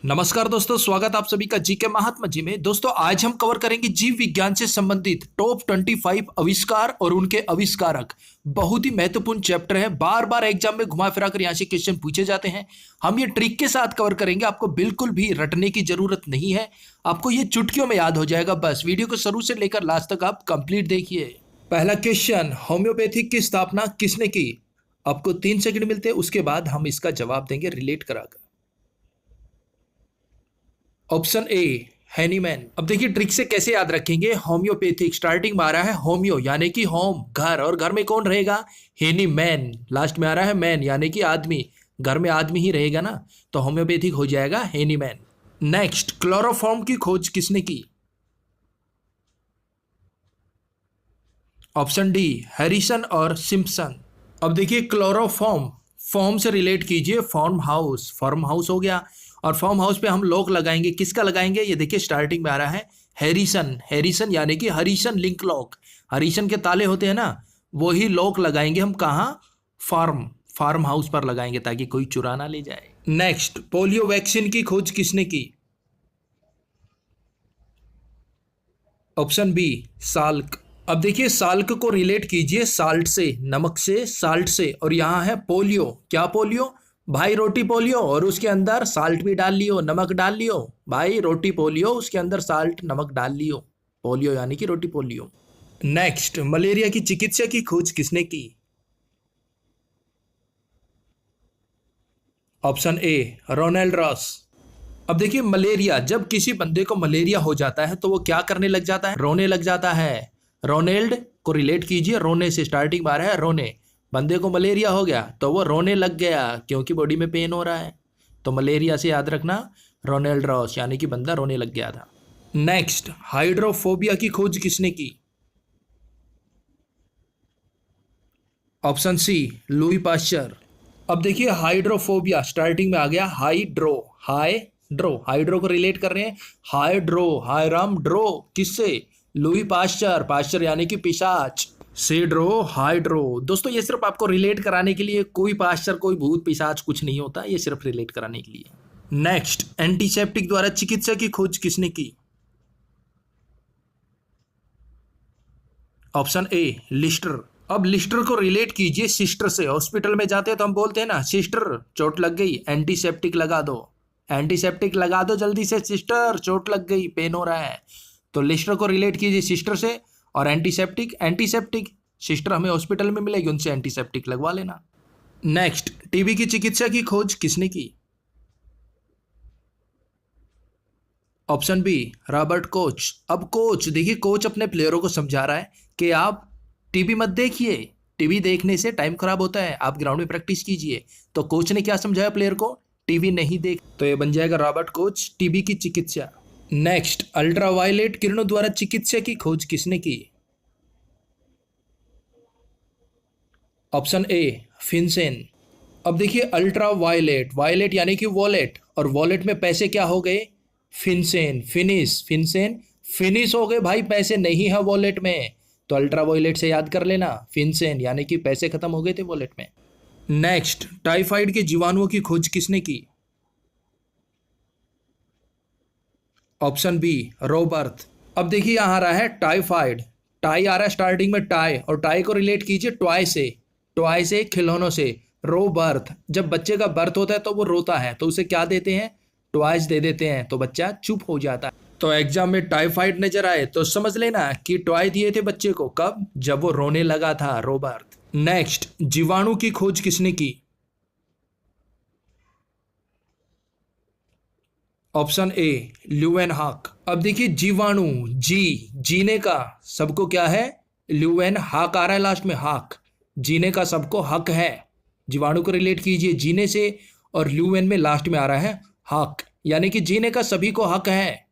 नमस्कार दोस्तों, स्वागत आप सभी का जीके महात्मा जी में। दोस्तों आज हम कवर करेंगे जीव विज्ञान से संबंधित टॉप 25 आविष्कार और उनके आविष्कारक। बहुत ही महत्वपूर्ण चैप्टर है, बार बार एग्जाम में घुमा फिरा कर यहाँ से क्वेश्चन पूछे जाते हैं। हम ये ट्रिक के साथ कवर करेंगे, आपको बिल्कुल भी रटने की जरूरत नहीं है, आपको ये चुटकियों में याद हो जाएगा। बस वीडियो को शुरू से लेकर लास्ट तक आप कंप्लीट देखिए। पहला क्वेश्चन, होम्योपैथी की स्थापना किसने की? आपको 3 सेकंड मिलते हैं, उसके बाद हम इसका जवाब देंगे रिलेट कराकर। Option A Hahnemann. अब देखिए ट्रिक से कैसे याद रखेंगे। होम्योपैथिक स्टार्टिंग में आ रहा है होम्यो यानी कि होम घर, और घर में कौन रहेगा? हैनीमैन। लास्ट में आ रहा है मैन यानी कि आदमी, घर में आदमी ही रहेगा ना, तो होम्योपैथिक हो जाएगा हैनीमैन। नेक्स्ट, क्लोरोफॉर्म की खोज किसने की? ऑप्शन डी हैरिसन और सिम्पसन। अब देखिए क्लोरोफॉर्म, फॉर्म से रिलेट कीजिए, फॉर्म हाउस, फॉर्म हाउस हो गया, और फॉर्म हाउस पे हम लॉक लगाएंगे। किसका लगाएंगे? ये देखिए स्टार्टिंग में आ रहा है हैरिसन, हैरिसन यानी कि हरिसन लिंक लॉक। हरिसन के ताले होते हैं ना, वही लॉक लगाएंगे हम। कहाँ? फार्म हाउस पर लगाएंगे ताकि कोई चुरा ना ले जाए। नेक्स्ट, पोलियो वैक्सीन की खोज किसने की? Option B Salk. अब देखिए साल्क को रिलेट कीजिए साल्ट से, नमक से, साल्ट से, और यहाँ है पोलियो। क्या पोलियो? भाई रोटी पोलियो, और उसके अंदर साल्ट भी डाल लियो, नमक डाल लियो। भाई रोटी पोलियो, उसके अंदर साल्ट नमक डाल लियो, पोलियो यानी कि रोटी पोलियो। नेक्स्ट, मलेरिया की चिकित्सा की खोज किसने की? Option A Ronald Ross. अब देखिए मलेरिया, जब किसी बंदे को मलेरिया हो जाता है तो वो क्या करने लग जाता है? रोने लग जाता है। रोनेल्ड को रिलेट कीजिए रोने से, स्टार्टिंग में आ रहा है रोने। बंदे को मलेरिया हो गया तो वो रोने लग गया क्योंकि बॉडी में पेन हो रहा है। तो मलेरिया से याद रखना रोनाल्ड रॉस यानी कि बंदा रोने लग गया था। नेक्स्ट, हाइड्रोफोबिया की खोज किसने की? Option C Louis Pasteur. अब देखिए हाइड्रोफोबिया स्टार्टिंग में आ गया हाइड्रो, हाइड्रो को रिलेट कर रहे हैं, हाइड्रो, हायराम ड्रो, किससे? लुई पाश्चर, पाश्चर यानी कि पिशाच, सेड्रो हाइड्रो। दोस्तों ये सिर्फ आपको रिलेट कराने के लिए, कोई पाश्चर कोई भूत पिशाच कुछ नहीं होता, ये सिर्फ रिलेट कराने के लिए। नेक्स्ट, एंटीसेप्टिक द्वारा चिकित्सा की खोज किसने की? Option A Lister. अब लिस्टर को रिलेट कीजिए सिस्टर से। हॉस्पिटल में जाते हैं तो हम बोलते हैं ना, सिस्टर चोट लग गई, एंटीसेप्टिक लगा दो, एंटीसेप्टिक लगा दो जल्दी से, सिस्टर चोट लग गई, पेन हो रहा है। तो लिस्टर को रिलेट कीजिए सिस्टर से, और एंटीसेप्टिक, एंटीसेप्टिक सिस्टर हमें हॉस्पिटल में मिलेगी, उनसे एंटीसेप्टिक लगवा लेना। नेक्स्ट, टीबी की चिकित्सा की खोज किसने की? Option B Robert Koch. अब कोच, देखिए कोच अपने प्लेयरों को समझा रहा है कि आप टीवी मत देखिए, टीवी देखने से टाइम खराब होता है, आप ग्राउंड में प्रैक्टिस कीजिए। तो कोच ने क्या समझाया प्लेयर को? टीवी नहीं देख। तो ये बन जाएगा रॉबर्ट कोच, टीबी की चिकित्सा। नेक्स्ट, अल्ट्रावायलेट किरणों द्वारा चिकित्सा की खोज किसने की? Option A Finsen. अब देखिए अल्ट्रावायलेट, वायलेट यानी कि वॉलेट, और वॉलेट में पैसे क्या हो गए? फिनसेन, फिनसेन फिनिश हो गए भाई, पैसे नहीं है वॉलेट में, तो अल्ट्रावायलेट से याद कर लेना, फिनसेन यानी कि पैसे खत्म हो गए थे वॉलेट में। नेक्स्ट, टाइफाइड के जीवाणुओं की खोज किसने की? Option B Robert. अब देखिए यहां आ रहा है टाइफाइड, टाई आ रहा है स्टार्टिंग में टाई, और टाई को रिलेट कीजिए टॉय से, टॉय से खिलौनों से। रो बर्थ, जब बच्चे का बर्थ होता है तो वो रोता है, तो उसे क्या देते हैं? टॉयज दे देते हैं, तो बच्चा चुप हो जाता है। तो एग्जाम में टाइफाइड नजर आए तो समझ लेना कि टॉय दिए थे बच्चे को, कब? जब वो रोने लगा था, रो बर्थ। नेक्स्ट, जीवाणु की खोज किसने की? Option A Leeuwenhoek. अब देखिए जीवाणु, जीने का सबको क्या है? ल्यूवेन हाक आ रहा है लास्ट में, हाक, जीने का सबको हक है। जीवाणु को रिलेट कीजिए जीने से, और ल्यूवेन में लास्ट में आ रहा है हक, यानी कि जीने का सभी को हक है।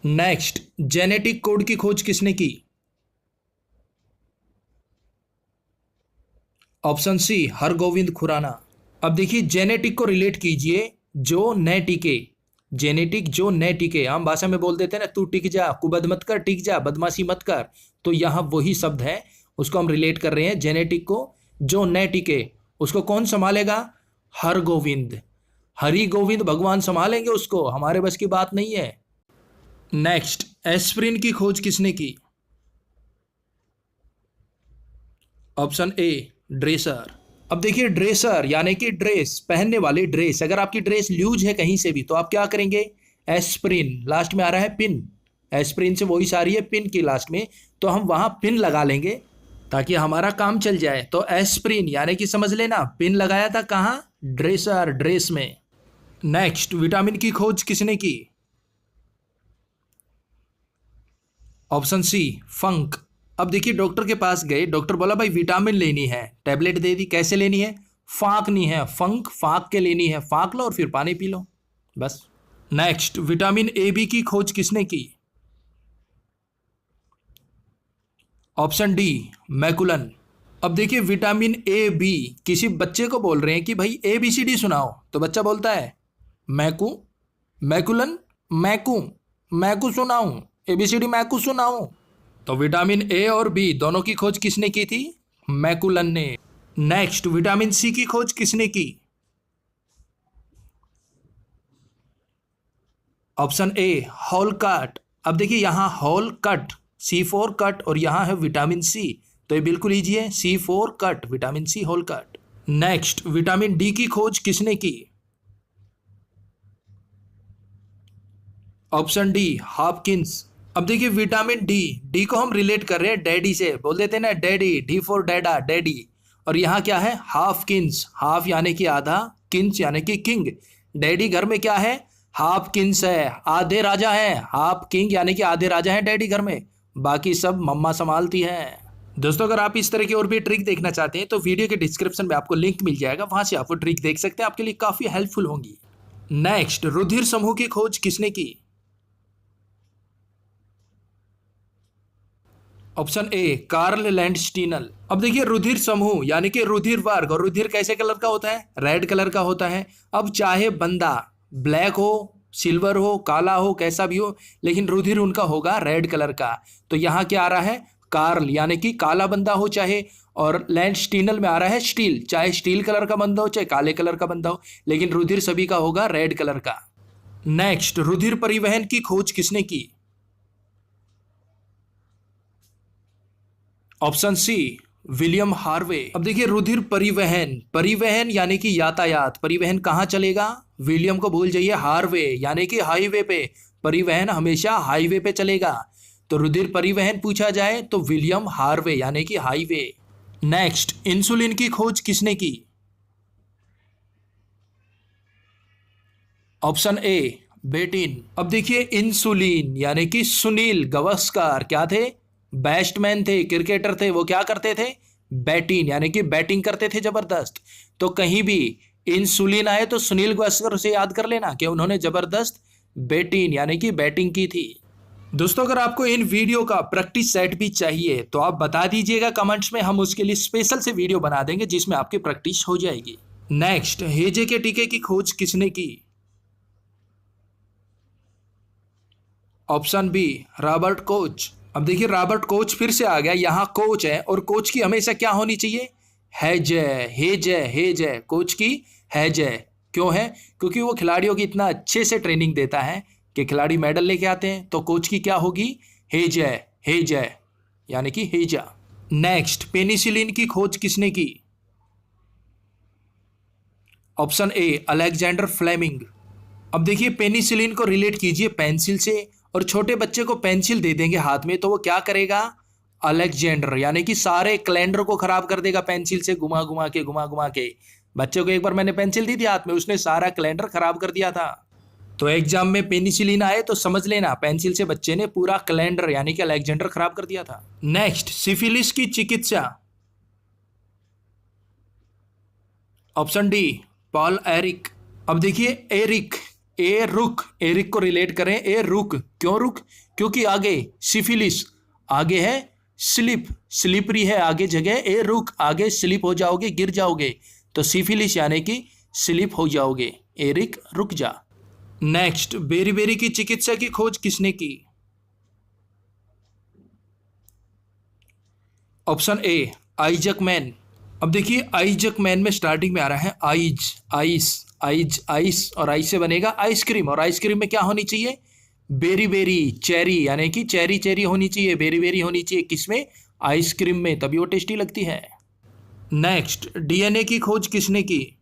नेक्स्ट, जेनेटिक कोड की खोज किसने की? Option C Hargobind Khorana. अब देखिए जेनेटिक को रिलेट कीजिए जो न टिके, जेनेटिक जो न टिके, आम भाषा में बोल देते हैं ना, तू टिक जा, कुबद मत कर, टिक जा, बदमाशी मत कर, तो यहाँ वही शब्द है, उसको हम रिलेट कर रहे हैं। जेनेटिक को जो न टिके उसको कौन संभालेगा? हरगोविंद। हरि गोविंद भगवान संभालेंगे उसको, हमारे बस की बात नहीं है। नेक्स्ट, एस्प्रिन की खोज किसने की? ऑप्शन ए ड्रेसर। अब देखिए ड्रेसर यानी कि ड्रेस, पहनने वाले ड्रेस। अगर आपकी ड्रेस लूज है कहीं से भी तो आप क्या करेंगे? एस्प्रिन, लास्ट में आ रहा है पिन, एस्प्रिन से वही आ रही है पिन की लास्ट में, तो हम वहां पिन लगा लेंगे ताकि हमारा काम चल जाए। तो एस्प्रिन यानी कि समझ लेना पिन लगाया था कहाँ? ड्रेसर, ड्रेस में। नेक्स्ट, विटामिन की खोज किसने की? ऑप्शन सी फंक। अब देखिए डॉक्टर के पास गए, डॉक्टर बोला भाई विटामिन लेनी है, टैबलेट दे दी। कैसे लेनी है? फाँकनी है, फंक फाँक के लेनी है, फाँक लो और फिर पानी पी लो, बस। नेक्स्ट, विटामिन ए बी की खोज किसने की? Option D मैकुलन। अब देखिए विटामिन ए बी, किसी बच्चे को बोल रहे हैं कि भाई ए बी सी डी सुनाओ, तो बच्चा बोलता है मैकू, मैकुलन, मैकू, मैकू सुनाऊं, A B C D Maiku सुनाऊं। तो विटामिन ए और बी दोनों की खोज किसने की थी? मैकुलन ने। नेक्स्ट, विटामिन सी की खोज किसने की? ऑप्शन ए हॉलकाट। अब देखिए यहां हॉलकट, C4 कट, और यहां है विटामिन सी, तो ये बिल्कुल इजी है, C4 कट, विटामिन सी हॉलकट। नेक्स्ट, विटामिन डी की खोज किसने की? Option D Hopkins. अब देखिए विटामिन डी, डी को हम रिलेट कर रहे हैं डैडी से, बोल देते हैं ना डैडी, डी फॉर डैडा, डैडी। और यहाँ क्या है? हाफकिंस, हाफ यानी कि आधा, किंस यानी कि किंग। डैडी घर में क्या है? हाफ किंस है, आधे राजा है। हाफ किंग यानी कि आधे राजा है डैडी घर में, बाकी सब मम्मा संभालती है। दोस्तों अगर आप इस तरह की और भी ट्रिक देखना चाहते हैं तो वीडियो के डिस्क्रिप्शन में आपको लिंक मिल जाएगा, वहां से आप वो ट्रिक देख सकते हैं, आपके लिए काफी हेल्पफुल होंगी। नेक्स्ट, रुधिर समूह की खोज किसने की? Option A Karl Landsteiner. अब देखिए रुधिर समूह यानी कि रुधिर वर्ग, और रुधिर कैसे कलर का होता है? रेड कलर का होता है। अब चाहे बंदा ब्लैक हो, सिल्वर हो, काला हो, कैसा भी हो, लेकिन रुधिर उनका होगा रेड कलर का। तो यहाँ क्या आ रहा है? कार्ल यानी कि काला बंदा हो चाहे, और लैंडस्टीनल में आ रहा है स्टील, चाहे स्टील कलर का बंदा हो चाहे काले कलर का बंदा हो, लेकिन रुधिर सभी का होगा रेड कलर का। नेक्स्ट, रुधिर परिवहन की खोज किसने की? Option C William Harvey. अब देखिए रुधिर परिवहन, परिवहन यानी कि यातायात, परिवहन कहाँ चलेगा? विलियम को भूल जाइए, हार्वे यानी कि हाईवे पे, परिवहन हमेशा हाईवे पे चलेगा। तो रुधिर परिवहन पूछा जाए तो विलियम हार्वे यानी कि हाईवे। नेक्स्ट, इंसुलिन की खोज किसने की? Option A Banting. अब देखिए इंसुलिन यानी कि सुनील गावस्कर क्या थे? बैट्समैन थे, क्रिकेटर थे, वो क्या करते थे? बैटिंग यानी कि बैटिंग करते थे जबरदस्त। तो कहीं भी इंसुलिन आए तो सुनील गावस्कर से याद कर लेना कि उन्होंने जबरदस्त बैटिंग यानी कि बैटिंग की थी। दोस्तों अगर आपको इन वीडियो का प्रैक्टिस सेट भी चाहिए तो आप बता दीजिएगा कमेंट्स में, हम उसके लिए स्पेशल से वीडियो बना देंगे जिसमें आपकी प्रैक्टिस हो जाएगी। नेक्स्ट, हेजे के टीके की खोज किसने की? Option B Robert Koch. अब देखिए रॉबर्ट कोच फिर से आ गया, यहाँ कोच है और कोच की हमेशा क्या होनी चाहिए? है जय, हे जय, हे जय, कोच की है जय। क्यों है? क्योंकि वो खिलाड़ियों की इतना अच्छे से ट्रेनिंग देता है कि खिलाड़ी मेडल लेके आते हैं, तो कोच की क्या होगी? हे जय, हे जय यानी कि हेजा। नेक्स्ट, पेनिसिलिन की खोज किसने की? Option A Alexander Fleming. अब देखिए पेनिसिलिन को रिलेट कीजिए पेंसिल से, और छोटे बच्चे को पेंसिल दे देंगे हाथ में तो वो क्या करेगा? अलेक्जेंडर यानी कि सारे कैलेंडर को खराब कर देगा पेंसिल से, घुमा घुमा के, घुमा घुमा के। बच्चे को एक बार मैंने पेंसिल दी थी हाथ में, उसने सारा कैलेंडर खराब कर दिया था। तो एग्जाम में पेनिसिलिन आए तो समझ लेना पेंसिल से बच्चे ने पूरा कैलेंडर यानी कि अलेक्जेंडर खराब कर दिया था। नेक्स्ट, सिफिलिस की चिकित्सा। Option D Paul Ehrlich. अब देखिए एरिक, ए रुक, एरिक को रिलेट करें ए रुक, क्यों रुक? क्योंकि आगे सिफिलिस, आगे है स्लिप, स्लिपरी है आगे जगह, ए रुक आगे स्लिप हो जाओगे, गिर जाओगे, तो सिफिलिस यानी कि स्लिप हो जाओगे, एरिक रुक जा। नेक्स्ट, बेरी की चिकित्सा की खोज किसने की? ऑप्शन ए आइजक मैन। अब देखिए आइजक मैन में स्टार्टिंग में आ रहा है आइज, आइस, आइज, आइस और आई से बनेगा आइसक्रीम। और आइसक्रीम में क्या होनी चाहिए? बेरी बेरी, चेरी, यानी कि चेरी चेरी होनी चाहिए, बेरी बेरी होनी चाहिए। किसमें? आइसक्रीम में, तभी वो टेस्टी लगती है। नेक्स्ट, डीएनए की खोज किसने की?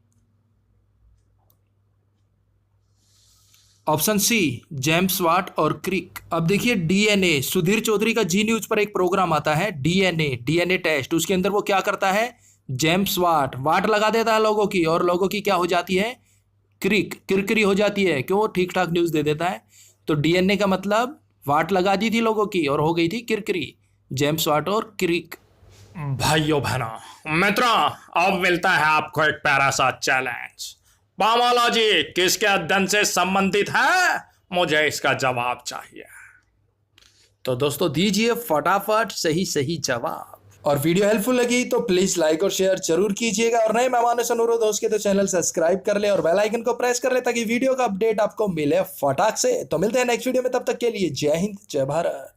ऑप्शन सी, जेम्स वाट और क्रिक। अब देखिए डीएनए, सुधीर चौधरी का जी न्यूज पर एक प्रोग्राम आता है डीएनए, डीएनए टेस्ट। उसके अंदर वो क्या करता है? जेम्स वाट, वाट लगा देता है लोगों की, और लोगों की क्या हो जाती है? क्रिक, किरकिरी हो जाती है। क्यों? ठीक ठाक न्यूज दे देता है। तो डीएनए का मतलब वाट लगा दी थी लोगों की और हो गई थी किरकिरी। जेम्स वाट और क्रिक। भाइयों बहनों मित्रों, अब मिलता है आपको एक प्यारा सा चैलेंज। पामोलॉजी किसके अध्ययन से संबंधित है? मुझे इसका जवाब चाहिए। तो दोस्तों दीजिए फटाफट सही सही जवाब। और वीडियो हेल्पफुल लगी तो प्लीज लाइक और शेयर जरूर कीजिएगा, और नए मेहमानों से अनुरोध हो सके तो चैनल सब्सक्राइब कर ले और बेल आइकन को प्रेस कर ले ताकि वीडियो का अपडेट आपको मिले फटाक से। तो मिलते हैं नेक्स्ट वीडियो में, तब तक के लिए जय हिंद जय भारत।